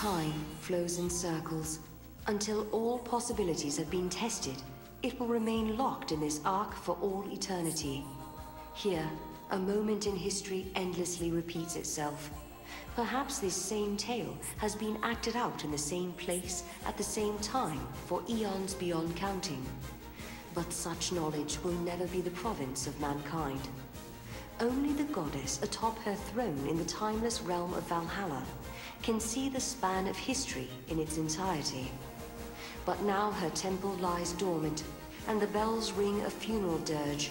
Time flows in circles. Until all possibilities have been tested, it will remain locked in this arc for all eternity. Here, a moment in history endlessly repeats itself. Perhaps this same tale has been acted out in the same place at the same time for eons beyond counting. But such knowledge will never be the province of mankind. Only the goddess atop her throne in the timeless realm of Valhalla can see the span of history in its entirety. But now her temple lies dormant, and the bells ring a funeral dirge.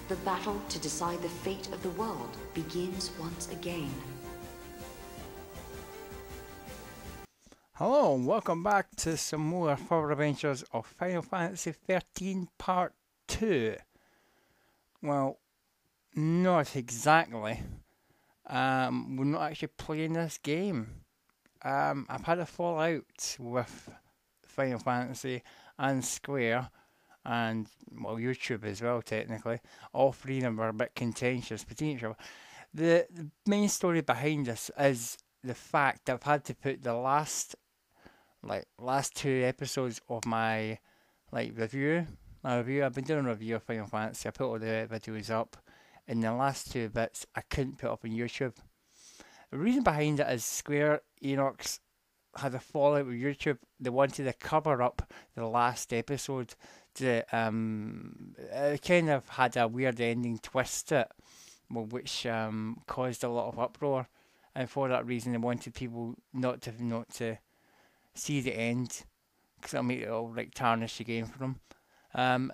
The battle to decide the fate of the world begins once again. Hello and welcome back to some more further adventures of Final Fantasy XIII Part 2. Well, not exactly. We're not actually playing this game. I've had a fallout with Final Fantasy and Square and, well, YouTube as well technically. All three of them were a bit contentious between each other. The main story behind this is the fact that I've had to put the last two episodes of my review. I've been doing a review of Final Fantasy. I put all the videos up, and the last two bits I couldn't put up on YouTube. The reason behind it is Square Enix had a fallout with YouTube. They wanted to cover up the last episode. It kind of had a weird ending twist to it, which caused a lot of uproar, and for that reason they wanted people not to see the end, because it'll make it all tarnish the game for them.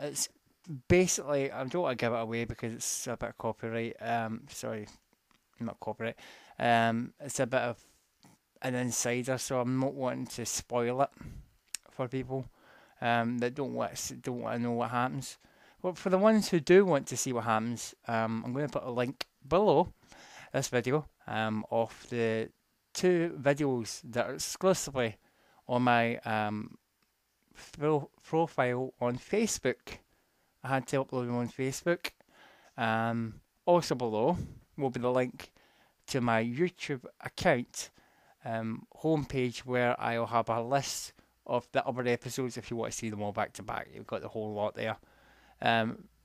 It's basically, I don't want to give it away because it's a bit of copyright. Sorry, not copyright. It's a bit of an insider, so I'm not wanting to spoil it for people that don't want to know what happens. But for the ones who do want to see what happens, I'm going to put a link below this video of the two videos that are exclusively on my profile on Facebook. I had to upload them on Facebook. Also below will be the link to my YouTube account homepage, where I'll have a list of the other episodes if you want to see them all back to back. You've got the whole lot there.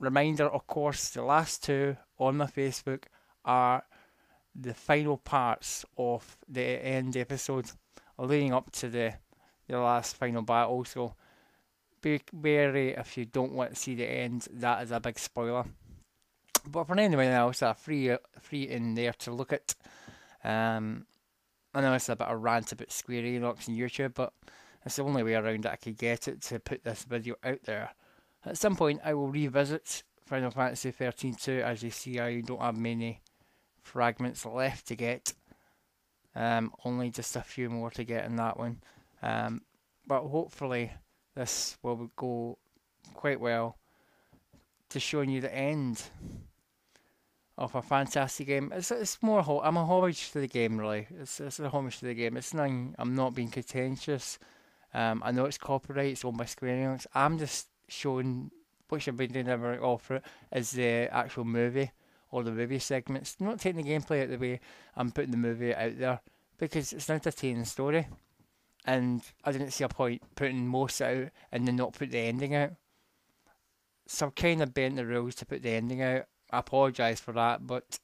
Reminder, of course, the last two on my Facebook are the final parts of the end episode leading up to the last final battle, so be wary if you don't want to see the end. That is a big spoiler. But for anyone else, free in there to look at. I know it's a bit of a rant about Square Enix and YouTube, but it's the only way around that I could get it to put this video out there. At some point I will revisit Final Fantasy XIII 2. As you see, I don't have many fragments left to get. Only just a few more to get in that one. But hopefully this will go quite well to showing you the end of a fantastic game. It's more I'm a homage to the game, really. It's a homage to the game. It's nothing. I'm not being contentious. I know it's copyright. It's owned by Square Enix. I'm just showing, which I've been doing every offer it, is the actual movie or the movie segments. I'm not taking the gameplay out of the way. I'm putting the movie out there because it's an entertaining story. And I didn't see a point putting most out and then not put the ending out. So I've kind of bent the rules to put the ending out. I apologise for that, but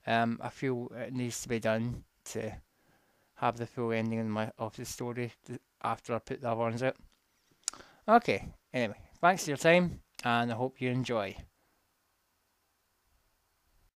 I feel it needs to be done to have the full ending of the story after I put the other ones out. Okay, anyway, thanks for your time, and I hope you enjoy.